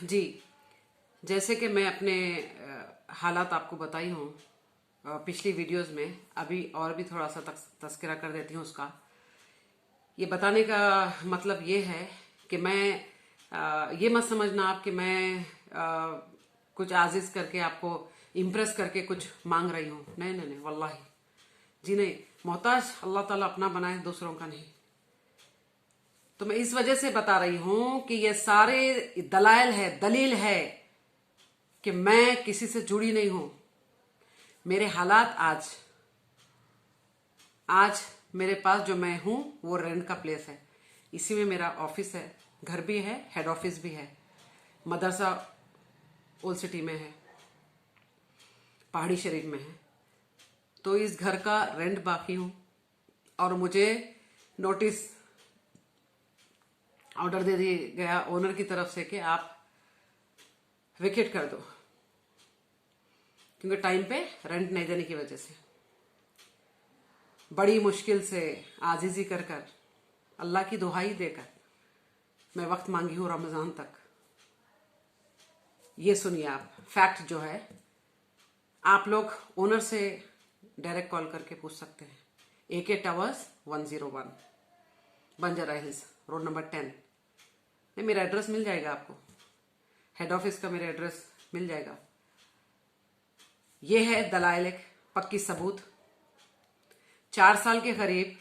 जी, जैसे कि मैं अपने हालात आपको बताई हूँ पिछली वीडियोस में, अभी और भी थोड़ा सा तस्करा कर देती हूँ उसका। ये बताने का मतलब ये है कि मैं ये मत समझना आप कि मैं कुछ आजिज करके आपको इम्प्रेस करके कुछ मांग रही हूँ। नहीं नहीं नहीं, वल्लाही जी नहीं। मोहताज अल्लाह ताला अपना बनाए, दूसरों का नहीं। तो मैं इस वजह से बता रही हूं कि ये सारे दलील है कि मैं किसी से जुड़ी नहीं हूं। मेरे हालात आज मेरे पास जो मैं हूं वो रेंट का प्लेस है। इसी में मेरा ऑफिस है, घर भी है, हेड ऑफिस भी है, मदरसा ओल्ड सिटी में है, पहाड़ी शरीफ में है। तो इस घर का रेंट बाकी हूं और मुझे नोटिस ऑर्डर दे दिया गया ओनर की तरफ से कि आप वेकेट कर दो, क्योंकि टाइम पे रेंट नहीं देने की वजह से। बड़ी मुश्किल से आजीजी कर कर, अल्लाह की दुहाई देकर मैं वक्त मांगी हूं रमजान तक। ये सुनिए आप, फैक्ट जो है आप लोग ओनर से डायरेक्ट कॉल करके पूछ सकते हैं। AK towers 101 Banjara hills, road number 10 में मेरा एड्रेस मिल जाएगा आपको। हेड ऑफिस का मेरा एड्रेस मिल जाएगा। ये है दलाइल, एक पक्की सबूत। 4 साल के करीब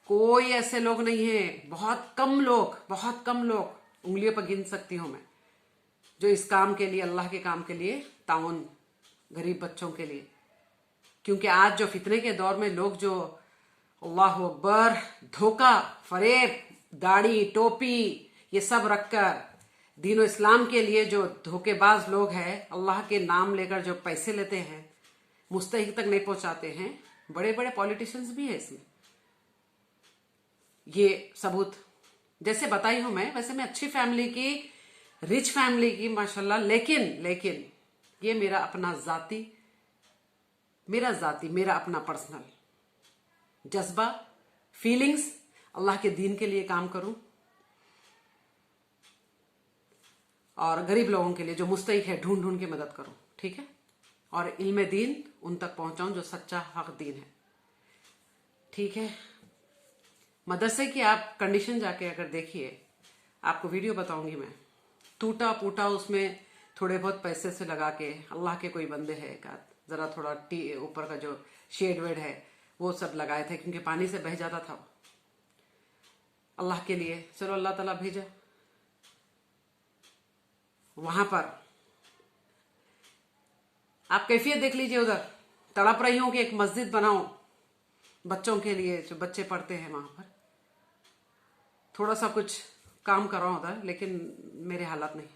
कोई ऐसे लोग नहीं है, बहुत कम लोग, उंगलियों पर गिन सकती हूं मैं, जो इस काम के लिए, अल्लाह के काम के लिए ताउन, गरीब बच्चों के लिए। क्योंकि आज जो फितने के दौर में लोग जो अल्लाह अकबर, धोखा, फरेब, दाढ़ी, टोपी ये सब रखकर दीन और इस्लाम के लिए जो धोखेबाज लोग हैं, अल्लाह के नाम लेकर जो पैसे लेते हैं, मुस्तहिक तक नहीं पहुंचाते हैं, बड़े बड़े पॉलिटिशियंस भी है इसमें। ये सबूत जैसे बताई हूं मैं, वैसे मैं अच्छी फैमिली की, रिच फैमिली की माशाल्लाह, लेकिन ये मेरा अपना मेरा अपना पर्सनल जज्बा, फीलिंग्स, अल्लाह के दीन के लिए काम करूं और गरीब लोगों के लिए जो मुस्तहिक है ढूंढ के मदद करूं, ठीक है। और इल्म दीन उन तक पहुंचाऊं जो सच्चा हक दीन है, ठीक है। मदरसे की आप कंडीशन जाके अगर देखिए, आपको वीडियो बताऊंगी मैं, टूटा फूटा, उसमें थोड़े बहुत पैसे से लगा के, अल्लाह के कोई बंदे हैं एक आध, जरा थोड़ा ऊपर का जो शेड वेड है वो सब लगाए थे, क्योंकि पानी से बह जाता था अल्लाह के लिए। चलो अल्लाह ताला भेजा। वहां पर आप कैफियत देख लीजिए, उधर तड़प रही हूं कि एक मस्जिद बनाओ बच्चों के लिए, जो बच्चे पढ़ते हैं वहां पर, थोड़ा सा कुछ काम कर रहा हूं उधर, लेकिन मेरे हालात नहीं।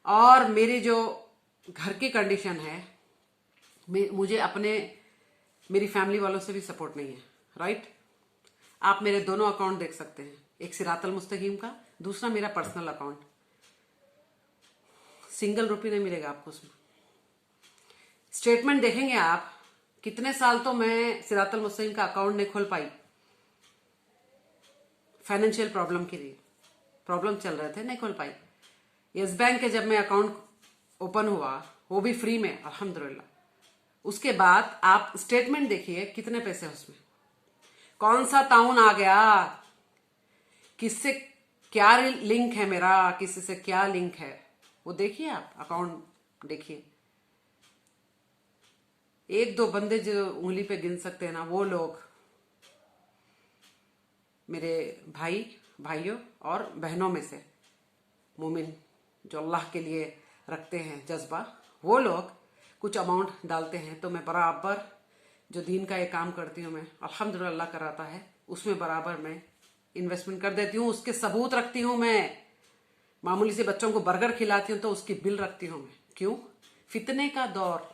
और मेरी जो घर की कंडीशन है, मुझे मेरी फैमिली वालों से भी सपोर्ट नहीं है, राइट। आप मेरे दोनों अकाउंट देख सकते हैं, एक सिरातल मुस्तकीम का, दूसरा मेरा पर्सनल अकाउंट। सिंगल रुपये नहीं मिलेगा आपको उसमें। स्टेटमेंट देखेंगे आप, कितने साल तो मैं सिरातल मुस्तकीम का अकाउंट नहीं खोल पाई, फाइनेंशियल प्रॉब्लम के लिए, प्रॉब्लम चल रहे थे, नहीं खोल पाई। यस बैंक के जब मैं अकाउंट ओपन हुआ, वो भी फ्री में, अल्हम्दुलिल्लाह। उसके बाद आप स्टेटमेंट देखिए, कितने पैसे उसमें, कौन सा ताउन आ गया, किससे क्या लिंक है मेरा, किसी से क्या लिंक है, वो देखिए आप, अकाउंट देखिए। एक दो बंदे जो उंगली पे गिन सकते हैं ना, वो लोग मेरे भाइयों और बहनों में से मोमिन, जो अल्लाह के लिए रखते हैं जज्बा, वो लोग कुछ अमाउंट डालते हैं, तो मैं बराबर जो दीन का ये काम करती हूँ, मैं अल्हम्दुलिल्लाह अल्लाह कराता है, उसमें बराबर मैं इन्वेस्टमेंट कर देती हूँ। उसके सबूत रखती हूँ मैं। मामूली से बच्चों को बर्गर खिलाती हूँ तो उसकी बिल रखती हूँ मैं। क्यों? फितने का दौर,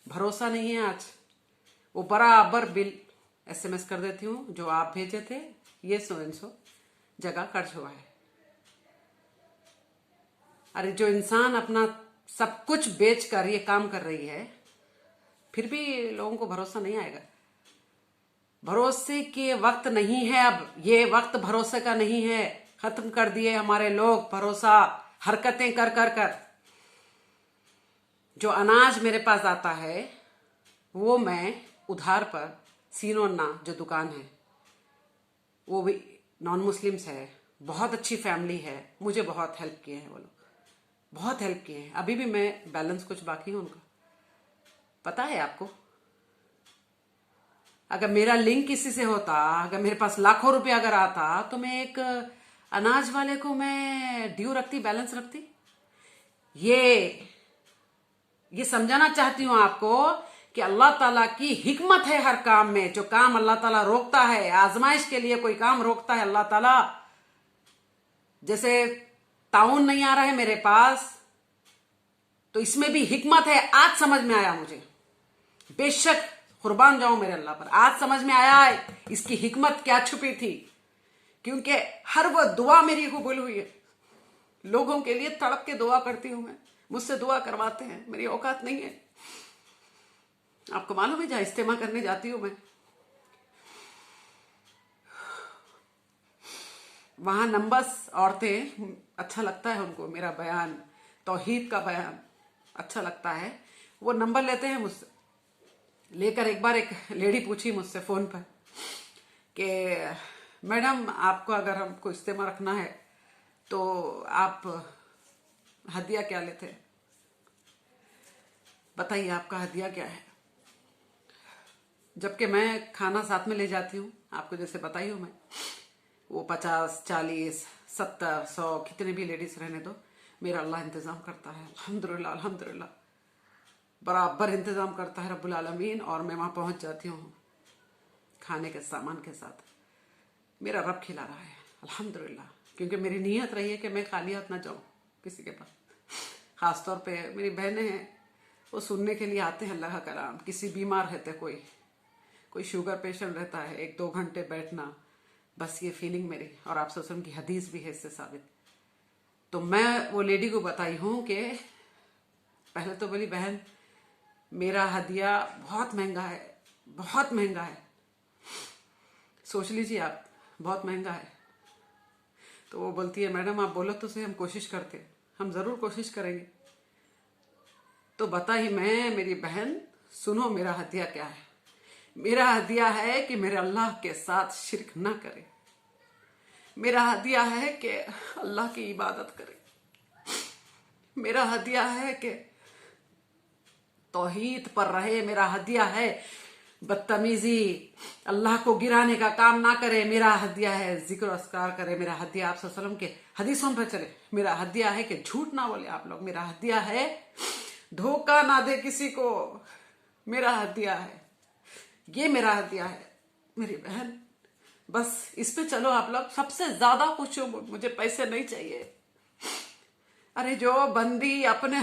भरोसा नहीं है आज, वो बराबर बिल SMS कर देती हूँ, जो आप भेजे थे ये सो जगह खर्च हुआ है। अरे जो इंसान अपना सब कुछ बेच कर ये काम कर रही है, फिर भी लोगों को भरोसा नहीं आएगा। भरोसे के वक्त नहीं है अब, ये वक्त भरोसे का नहीं है। खत्म कर दिए हमारे लोग भरोसा हरकतें कर कर कर। जो अनाज मेरे पास आता है वो मैं उधार पर, सीनोन्ना जो दुकान है वो भी नॉन मुस्लिम्स है, बहुत अच्छी फैमिली है, मुझे बहुत हेल्प किए हैं वो लोग, बहुत हेल्प किए हैं। अभी भी मैं बैलेंस कुछ बाकी हूं उनका, पता है आपको। अगर मेरा लिंक किसी से होता, अगर मेरे पास लाखों रुपए अगर आता, तो मैं एक अनाज वाले को मैं ड्यू रखती, बैलेंस रखती। ये समझाना चाहती हूं आपको कि अल्लाह ताला की हिकमत है हर काम में। जो काम अल्लाह ताला रोकता है, आजमाइश के लिए कोई काम रोकता है अल्लाह ताला, जैसे ताउन नहीं आ रहा है मेरे पास, तो इसमें भी हिकमत है। आज समझ में आया मुझे, बेशक कुर्बान जाऊं मेरे अल्लाह पर, आज समझ में आया है इसकी हिकमत क्या छुपी थी। क्योंकि हर वो दुआ मेरी कबूल हुई है। लोगों के लिए तड़प के दुआ करती हूं मैं, मुझसे दुआ करवाते हैं, मेरी औकात नहीं है। आपको मालूम है जहां इस्तेमा करने जाती हूं मैं, वहां नंबर्स औरतें, अच्छा लगता है उनको मेरा बयान, तौहीद का बयान अच्छा लगता है, वो नंबर लेते हैं मुझसे। लेकर एक बार एक लेडी पूछी मुझसे फोन पर कि मैडम आपको अगर हमको इस्तेमा रखना है तो आप हदिया क्या लेते हैं, बताइए आपका हदिया क्या है। जबकि मैं खाना साथ में ले जाती हूँ, आपको जैसे बताई हूँ मैं, वो 50, 40, 70, 100 कितने भी लेडीज रहने दो, मेरा अल्लाह इंतजाम करता है। अल्हम्दुलिल्लाह अल्हम्दुलिल्लाह, बराबर इंतजाम करता है रब्बुल आलमीन। और मैं वहां पहुंच जाती हूँ खाने के सामान के साथ, मेरा रब खिला रहा है अल्हम्दुलिल्लाह। क्योंकि मेरी नीयत रही है कि मैं खाली हाथ ना जाऊं किसी के पास। खासतौर पे मेरी बहनें हैं, वो सुनने के लिए आते हैं अल्लाह का कलाम। किसी बीमार रहते, कोई शुगर पेशेंट रहता है, 1-2 घंटे बैठना, बस ये फीलिंग मेरी। और आप वसल्लम की हदीस भी है इससे साबित। तो मैं वो लेडी को बताई हूं कि पहले तो बोली बहन मेरा हदिया बहुत महंगा है, बहुत महंगा है, सोच लीजिए आप, बहुत महंगा है। तो वो बोलती है मैडम आप बोलो तो सही, हम कोशिश करते, हम जरूर कोशिश करेंगे। तो बता ही मैं, मेरी बहन सुनो मेरा हदिया क्या है। मेरा हदिया है कि मेरे अल्लाह के साथ शिरक ना करे। मेरा हदिया है कि अल्लाह की इबादत करे। मेरा हदिया है कि तौहीद पर रहे। मेरा हदिया है बदतमीजी, अल्लाह को गिराने का काम ना करे। मेरा हदिया है जिक्र अस्कार करे। मेरा हदिया आप सल्लल्लाहु अलैहि वसल्लम के हदीसों पर चले। मेरा हदिया है कि झूठ ना बोले आप लोग। मेरा हदिया है धोखा ना दे किसी को। मेरा हदिया है, ये मेरा हदिया है मेरी बहन। बस इस पे चलो आप लोग, सबसे ज्यादा खुश हो, मुझे पैसे नहीं चाहिए। अरे जो बंदी अपने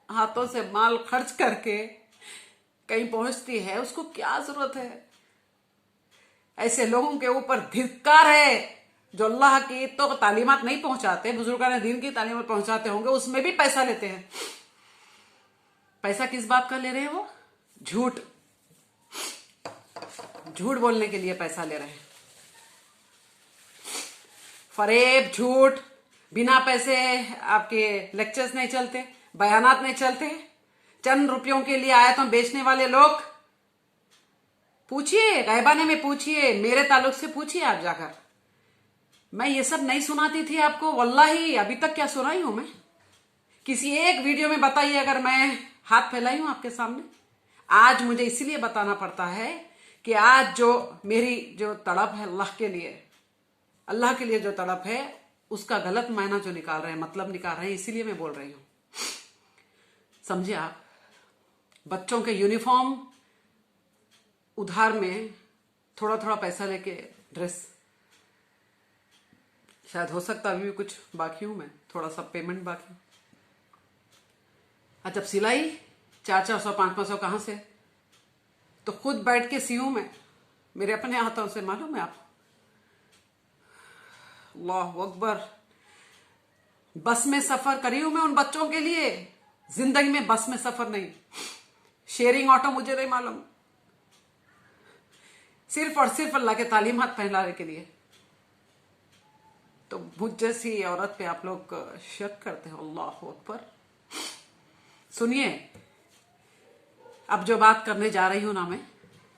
हाथों से माल खर्च करके कहीं पहुंचती है, उसको क्या जरूरत है। ऐसे लोगों के ऊपर धिक्कार है जो अल्लाह की तो तालीमात नहीं पहुंचाते, बुजुर्गान दीन की तालीमात पहुंचाते होंगे, उसमें भी पैसा लेते हैं। पैसा किस बात का ले रहे हैं वो? झूठ बोलने के लिए पैसा ले रहे हैं। फरेब, झूठ, बिना पैसे आपके लेक्चर्स नहीं चलते, बयानात नहीं चलते। चंद रुपयों के लिए आयतों बेचने वाले लोग, पूछिए गायबाने में, पूछिए मेरे ताल्लुक से, पूछिए आप जाकर। मैं ये सब नहीं सुनाती थी आपको, वल्लाही अभी तक क्या सुनाई हूं मैं? किसी एक वीडियो में बताइए अगर मैं हाथ फैलाई हूं आपके सामने। आज मुझे इसीलिए बताना पड़ता है कि आज जो मेरी जो तड़प है अल्लाह के लिए, अल्लाह के लिए जो तड़प है, उसका गलत मायना जो निकाल रहे हैं, मतलब निकाल रहे हैं, इसीलिए मैं बोल रही हूं। समझे आप? बच्चों के यूनिफॉर्म उधार में, थोड़ा थोड़ा पैसा लेके ड्रेस, शायद हो सकता अभी भी कुछ बाकी हूं मैं, थोड़ा सा पेमेंट बाकी। जब सिलाई 400, 500 कहां से? तो खुद बैठ के सीऊं मैं, मेरे अपने हाथों से, मालूम है आप? अल्लाह अकबर। बस में सफर करी हूं मैं उन बच्चों के लिए, जिंदगी में बस में सफर नहीं, शेयरिंग ऑटो मुझे नहीं मालूम, सिर्फ और सिर्फ अल्लाह के तालीमात फैलाने के लिए। तो मुझ जैसी औरत पे आप लोग शक करते हो। अल्लाह अकबर। सुनिए, अब जो बात करने जा रही हूं ना, मैं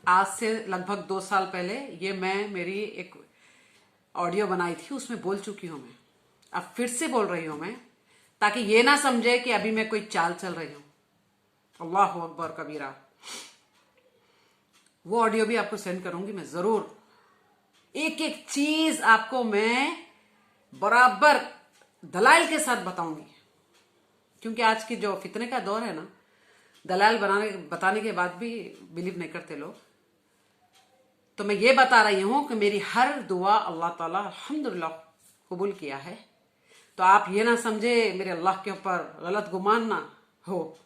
आज से लगभग 2 साल पहले ये मैं मेरी एक ऑडियो बनाई थी, उसमें बोल चुकी हूं मैं। अब फिर से बोल रही हूं मैं, ताकि ये ना समझे कि अभी मैं कोई चाल चल रही हूं। अल्लाह अकबर कबीरा। वो ऑडियो भी आपको सेंड करूंगी मैं जरूर। एक एक चीज आपको मैं बराबर दलाइल के साथ बताऊंगी, क्योंकि आज की जो फितने का दौर है ना, दलाइल बताने के बाद भी बिलीव नहीं करते लोग। तो मैं ये बता रही हूं कि मेरी हर दुआ अल्लाह ताला अल्हम्दुलिल्लाह कबूल किया है। तो आप ये ना समझे, मेरे अल्लाह के ऊपर गलत गुमान ना हो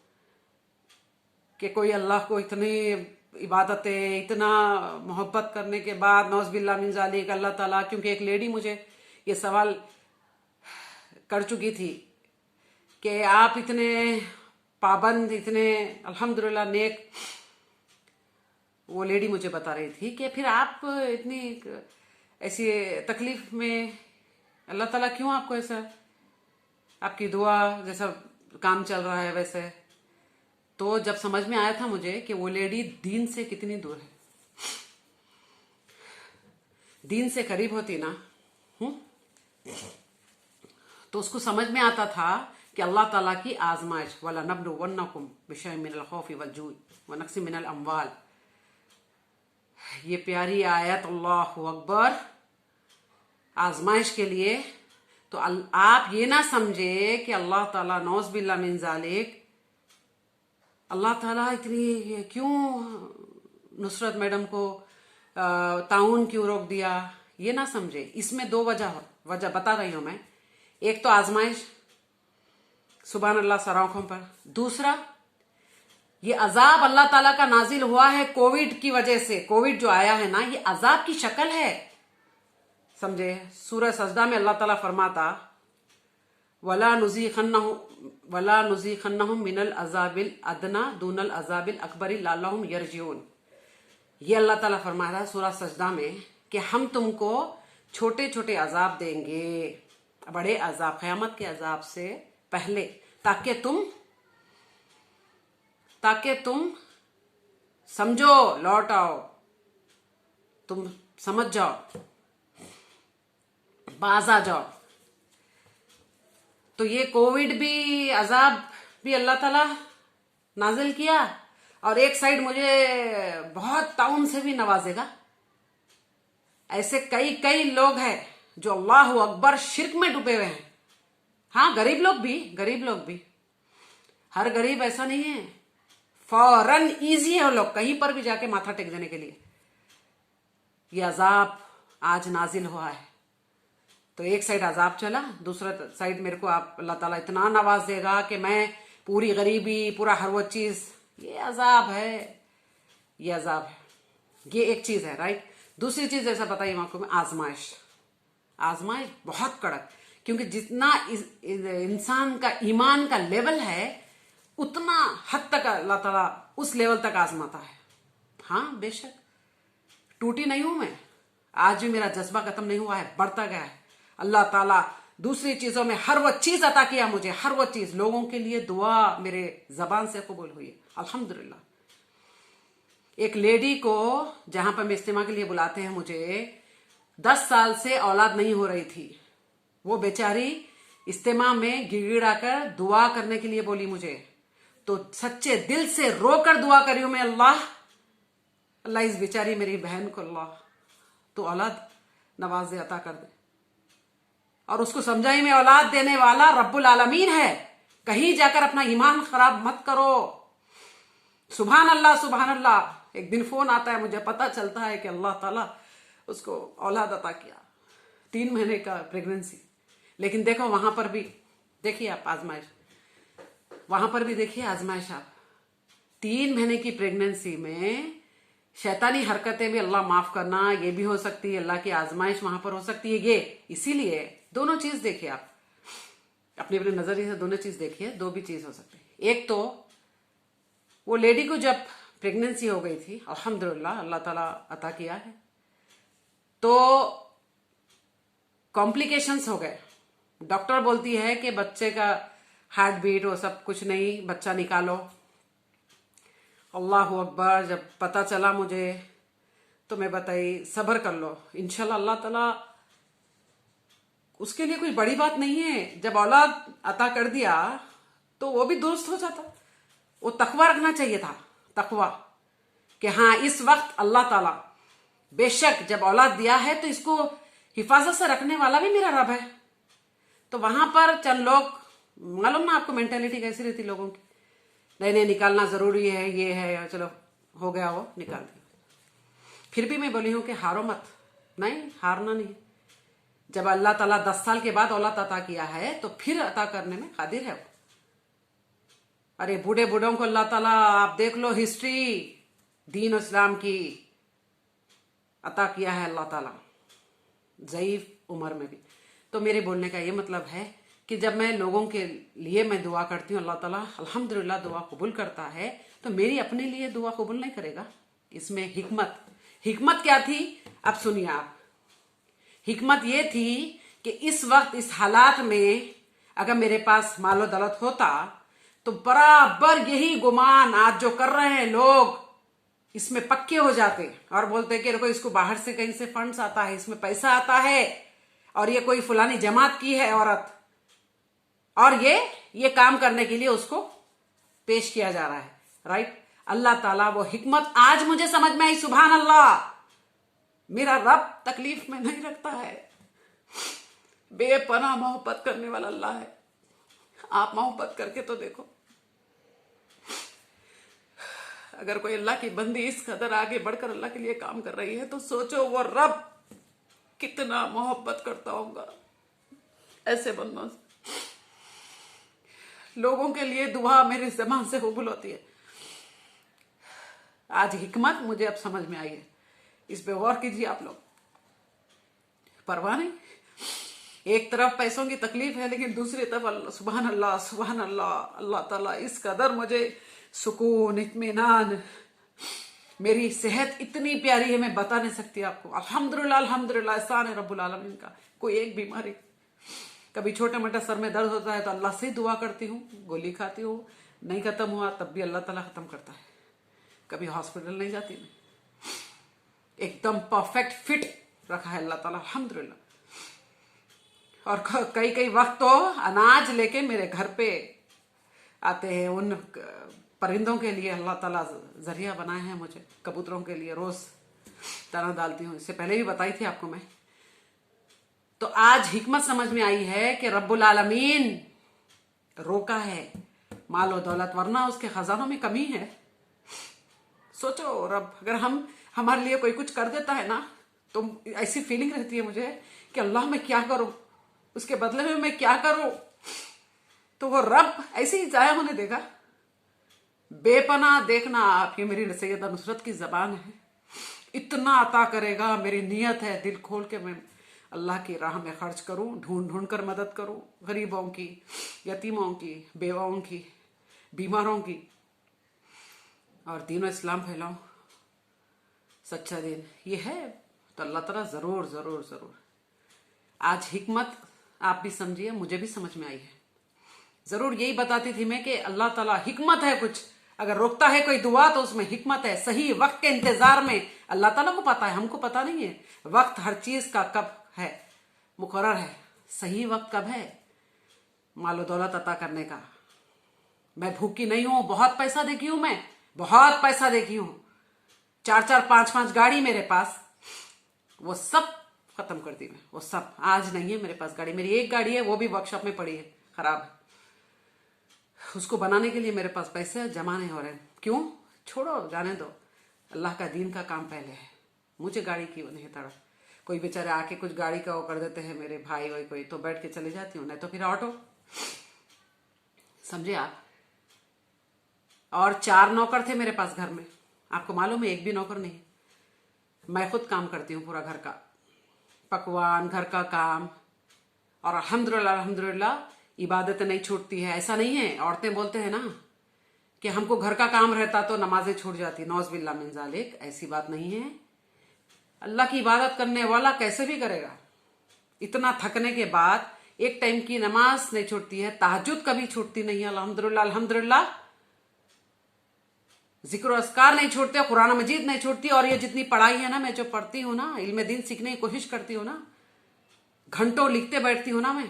कि कोई अल्लाह को इतनी इबादतें, इतना मोहब्बत करने के बाद नौज़बिल्लाह मिन ज़ालिक अल्लाह ताला। क्योंकि एक लेडी मुझे ये सवाल कर चुकी थी कि आप इतने पाबंद, इतने अल्हम्दुलिल्लाह नेक, वो लेडी मुझे बता रही थी कि फिर आप इतनी ऐसी तकलीफ में अल्लाह ताला क्यों आपको ऐसा, आपकी दुआ जैसा काम चल रहा है वैसे। तो जब समझ में आया था मुझे कि वो लेडी दीन से कितनी दूर है, दीन से करीब होती ना, तो उसको समझ में आता था कि अल्लाह ताला की आजमाइश, वला नब्लुवन्नकुम बिशैइन मिनल खौफि वल जूइ व नक्सिम मिनल अम्वाल, ये प्यारी आयत, अल्लाहु अकबर, आजमाइश के लिए। तो आप ये ना समझे कि अल्लाह ताला नौज़ बिल्लाह मिन ज़ालिक, अल्लाह ताला इतनी क्यों नुसरत मैडम को ताउन क्यों रोक दिया, ये ना समझे। इसमें 2 वजह बता रही हूं मैं। एक तो आजमाइश, सुभान अल्लाह सराखों पर। दूसरा, ये अजाब अल्लाह ताला का नाजिल हुआ है कोविड की वजह से। कोविड जो आया है ना, ये अजाब की शक्ल है, समझे। सूरह सजदा में अल्लाह ताला फरमाता, वला नुज़ीक़न्नहुम मिनल अज़ाबिल अदना दूनल अज़ाबिल अकबरी लअल्लहुम यरजिऊन। ये अल्लाह ताला फरमाता है सूरह सजदा में कि हम तुमको छोटे छोटे अजाब देंगे, बड़े अजाब, क़यामत के अजाब से पहले, ताकि तुम समझो, लौट आओ, तुम समझ जाओ, बाज आ जाओ। तो ये कोविड भी, अजाब भी अल्लाह ताला नाजिल किया, और एक साइड मुझे बहुत ताउन से भी नवाजेगा। ऐसे कई कई लोग हैं जो अल्लाह अकबर शिर्क में डूबे हुए हैं। हाँ, गरीब लोग भी, हर गरीब ऐसा नहीं है, फौरन इजी है वो लोग कहीं पर भी जाके माथा टेक देने के लिए। ये अजाब आज नाजिल हुआ है, तो एक साइड अजाब चला, दूसरा साइड मेरे को आप अल्लाह ताला इतना नवाज देगा कि मैं पूरी गरीबी, पूरा हर वो चीज, ये अजाब है, ये अजाब है। ये एक चीज है, राइट। दूसरी चीज जैसा बताइए आपको मैं, आजमाइश बहुत कड़क, क्योंकि जितना इंसान का ईमान का लेवल है, उतना हद तक अल्लाह ताला उस लेवल तक आजमाता है। हाँ बेशक, टूटी नहीं हूं मैं, आज भी मेरा जज्बा खत्म नहीं हुआ है, बढ़ता गया है। अल्लाह ताला दूसरी चीजों में हर वो चीज अता किया मुझे, हर वो चीज, लोगों के लिए दुआ मेरे जबान से कबूल हुई है, अल्हम्दुलिल्लाह। एक लेडी को जहां पर मैं इस्तेमाल के लिए बुलाते हैं मुझे, 10 साल से औलाद नहीं हो रही थी। वो बेचारी इस्तेमाल में गिड़गिड़ा कर दुआ करने के लिए बोली मुझे, तो सच्चे दिल से रोकर दुआ करी हूं मैं, अल्लाह इस बेचारी मेरी बहन को अल्लाह तो औलाद नवाज अता कर दे। और उसको समझाई में औलाद देने वाला रब्बुल आलमीन है, कहीं जाकर अपना ईमान खराब मत करो। सुभान अल्लाह, सुभान अल्लाह। एक दिन फोन आता है, मुझे पता चलता है कि अल्लाह ताला उसको औलाद अता किया, 3 महीने का प्रेगनेंसी। लेकिन देखो वहां पर भी देखिए आप आजमाइश, वहां पर भी देखिए आजमाइश आप, 3 महीने की प्रेगनेंसी में शैतानी हरकतें भी, अल्लाह माफ करना, ये भी हो सकती है, अल्लाह की आजमाइश वहां पर हो सकती है। ये इसीलिए दोनों चीज देखिए आप अपने अपने नजरिए से, दोनों चीज देखिए, 2 भी चीज हो सकती है। एक तो वो लेडी को जब प्रेगनेंसी हो गई थी, अल्हम्दुलिल्लाह अल्लाह ताला अता किया है, तो कॉम्प्लिकेशंस हो गए। डॉक्टर बोलती है कि बच्चे का हार्ट बीट वो सब कुछ नहीं, बच्चा निकालो। अल्लाह अकबर, जब पता चला मुझे तो मैं बताई सब्र कर लो, इंशाल्लाह अल्लाह ताला, उसके लिए कुछ बड़ी बात नहीं है। जब औलाद अता कर दिया तो वो भी दुरुस्त हो जाता। वो तकवा रखना चाहिए था, तकवा, कि हाँ इस वक्त अल्लाह ताला बेशक जब औलाद दिया है तो इसको हिफाजत से रखने वाला भी मेरा रब है। तो वहां पर चंद लोग, मालूम ना आपको मेंटेलिटी कैसी रहती लोगों की, नहीं नहीं निकालना जरूरी है, ये है, चलो हो गया, वो निकाल दिया। फिर भी मैं बोली हूं कि हारो मत, नहीं हारना नहीं। जब अल्लाह ताला 10 साल के बाद औलाद अता किया है तो फिर अता करने में कादिर है वो। अरे बूढ़े बूढ़ों को अल्लाह ताला, आप देख लो हिस्ट्री दीन इस्लाम की, अता किया है अल्लाह ताला ज़ईफ उम्र में भी। तो मेरे बोलने का ये मतलब है कि जब मैं लोगों के लिए मैं दुआ करती हूँ, अल्लाह ताला अल्हम्दुलिल्लाह दुआ कबूल करता है, तो मेरी अपने लिए दुआ कबूल नहीं करेगा? इसमें हिकमत क्या थी? अब सुनिए आप। हिकमत ये थी कि इस वक्त इस हालात में अगर मेरे पास मालो दौलत होता तो बराबर यही गुमान आज जो कर रहे हैं लोग इसमें पक्के हो जाते और बोलते कि देखो इसको बाहर से कहीं से फंड्स आता है, इसमें पैसा आता है, और ये कोई फुलानी जमात की है औरत, और ये काम करने के लिए उसको पेश किया जा रहा है। राइट? अल्लाह ताला वो हिकमत आज मुझे समझ में आई। सुभान अल्लाह, मेरा रब तकलीफ में नहीं रखता है, बेपनाह मोहब्बत करने वाला अल्लाह है। आप मोहब्बत करके तो देखो, अगर कोई अल्लाह की बंदी इस कदर आगे बढ़कर अल्लाह के लिए काम कर रही है तो सोचो वो रब कितना मोहब्बत करता होगा ऐसे बंदों से। लोगों के लिए दुआ मेरे ज़बान से कबूल होती है। आज हिकमत मुझे अब समझ में आई है, इस पे गौर कीजिए आप लोग। परवाह नहीं, एक तरफ पैसों की तकलीफ है लेकिन दूसरी तरफ सुभान अल्लाह सुभान अल्लाह, अल्लाह ताला इस कदर मुझे सुकून, इत्मीनान, मेरी सेहत इतनी प्यारी है मैं बता नहीं सकती आपको। अल्हम्दुलिल्लाह अल्हम्दुलिल्लाह, एहसान है रब्बुल आलमीन का। कोई एक बीमारी, कभी छोटा मोटा सर में दर्द होता है तो अल्लाह से दुआ करती हूँ, गोली खाती हूँ, नहीं खत्म हुआ तब भी अल्लाह ताला खत्म करता है। कभी हॉस्पिटल नहीं जाती मैं, एकदम परफेक्ट फिट रखा है अल्लाह ताला अल्हम्दुलिल्लाह। और कई कई वक्त तो अनाज लेके मेरे घर पे आते हैं, उन परिंदों के लिए अल्लाह ताला जरिया बनाए हैं मुझे, कबूतरों के लिए रोज दाना डालती हूँ, इससे पहले भी बताई थी आपको मैं। तो आज हिकमत समझ में आई है कि रब्बुल आलमीन रोका है माल और दौलत, वरना उसके खजानों में कमी है। सोचो रब, अगर हमारे लिए कोई कुछ कर देता है ना तो ऐसी फीलिंग रहती है मुझे कि अल्लाह मैं क्या करूं, उसके बदले में मैं क्या करूं। तो वो रब ऐसे ही जाया होने देगा? बेपनाह देखना आप, ये मेरी सैयदा नुसरत की जबान है, इतना अता करेगा। मेरी नीयत है दिल खोल के मैं अल्लाह की राह में खर्च करूं, ढूंढ ढूंढ कर मदद करूं, गरीबों की, यतीमों की, बेवाओं की, बीमारों की, और दीन इस्लाम फैलाऊं, सच्चा दिन ये है। तो अल्लाह ताला जरूर जरूर जरूर। आज हिकमत आप भी समझिए, मुझे भी समझ में आई है। जरूर यही बताती थी मैं कि अल्लाह ताला हिकमत है कुछ, अगर रोकता है कोई दुआ तो उसमें हिकमत है। सही वक्त के इंतजार में अल्लाह ताला को पता है, हमको पता नहीं है। वक्त हर चीज का कब है मुकर्रर है, सही वक्त कब है मालो दौलत अता करने का। मैं भूखी नहीं हूं, बहुत पैसा देखी हूं, मैं बहुत पैसा देखी हूं, 4-4 5-5 गाड़ी मेरे पास, वो सब खत्म कर दी मैं। वो सब आज नहीं है मेरे पास गाड़ी। मेरी एक गाड़ी है, वो भी वर्कशॉप में पड़ी है, खराब है। उसको बनाने के लिए मेरे पास पैसे जमा नहीं हो रहे। क्यों? छोड़ो, जाने दो, अल्लाह का दीन का काम पहले है। मुझे गाड़ी की नहीं तड़प। कोई बेचारे आके कुछ गाड़ी का वो कर देते हैं मेरे भाई वाई कोई, तो बैठ के चले जाती हूँ, नहीं तो फिर ऑटो, समझे आप। और 4 नौकर थे मेरे पास घर में, आपको मालूम है, एक भी नौकर नहीं। मैं खुद काम करती हूँ पूरा घर का, पकवान, घर का काम, और अल्हम्दुलिल्लाह अल्हम्दुलिल्लाह इबादतें नहीं छूटती है। ऐसा नहीं है, औरतें बोलते हैं ना कि हमको घर का काम रहता तो नमाजें छूट जाती, नौज़ बिल्लाह मिन ज़ालिक, ऐसी बात नहीं है। अल्लाह की इबादत करने वाला कैसे भी करेगा, इतना थकने के बाद एक टाइम की नमाज नहीं छूटती है, तहज्जुद कभी छूटती नहीं है, अल्हम्दुलिल्लाह अल्हम्दुलिल्लाह। जिक्र अस्कार नहीं छोड़ते, कुरान मजीद नहीं छोड़ती। और ये जितनी पढ़ाई है ना, मैं जो पढ़ती हूँ ना, इल्म दीन सीखने की कोशिश करती हूँ ना, घंटों लिखते बैठती हूँ ना मैं,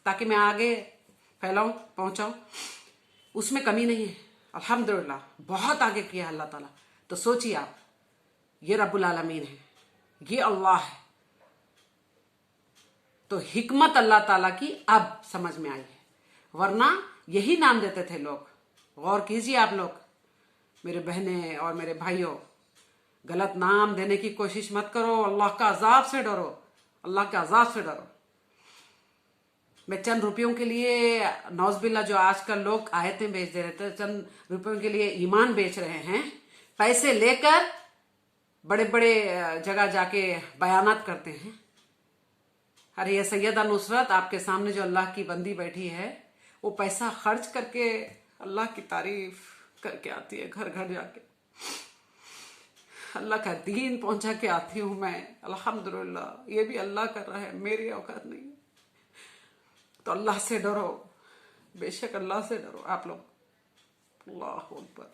ताकि मैं आगे फैलाऊं, पहुंचाऊं, उसमें कमी नहीं है। अल्हम्दुलिल्लाह बहुत आगे किया है अल्लाह ताला। तो सोचिए आप, ये रब्बुल आलमीन है, ये अल्लाह है। तो हिकमत अल्लाह ताला की अब समझ में आई है, वरना यही नाम देते थे लोग। गौर कीजिए आप लोग, मेरे बहनें और मेरे भाइयों, गलत नाम देने की कोशिश मत करो। अल्लाह का अजाब से डरो, अल्लाह के अजाब से डरो। मैं चंद रुपयों के लिए, नौजबिल्ला, जो आजकल लोग आयतें बेच दे रहे थे, चंद रुपयों के लिए ईमान बेच रहे हैं, पैसे लेकर बड़े बड़े जगह जाके बयानात करते हैं। अरे ये सैयदा नुसरत आपके सामने जो अल्लाह की बंदी बैठी है, वो पैसा खर्च करके अल्लाह की तारीफ करके आती है, घर घर जाके अल्लाह का दीन पहुंचा के आती हूं मैं। अल्हम्दुलिल्लाह, ये भी अल्लाह कर रहा है, मेरी औकात नहीं। तो अल्लाह से डरो, बेशक अल्लाह से डरो आप लोग। अल्लाह अकबर।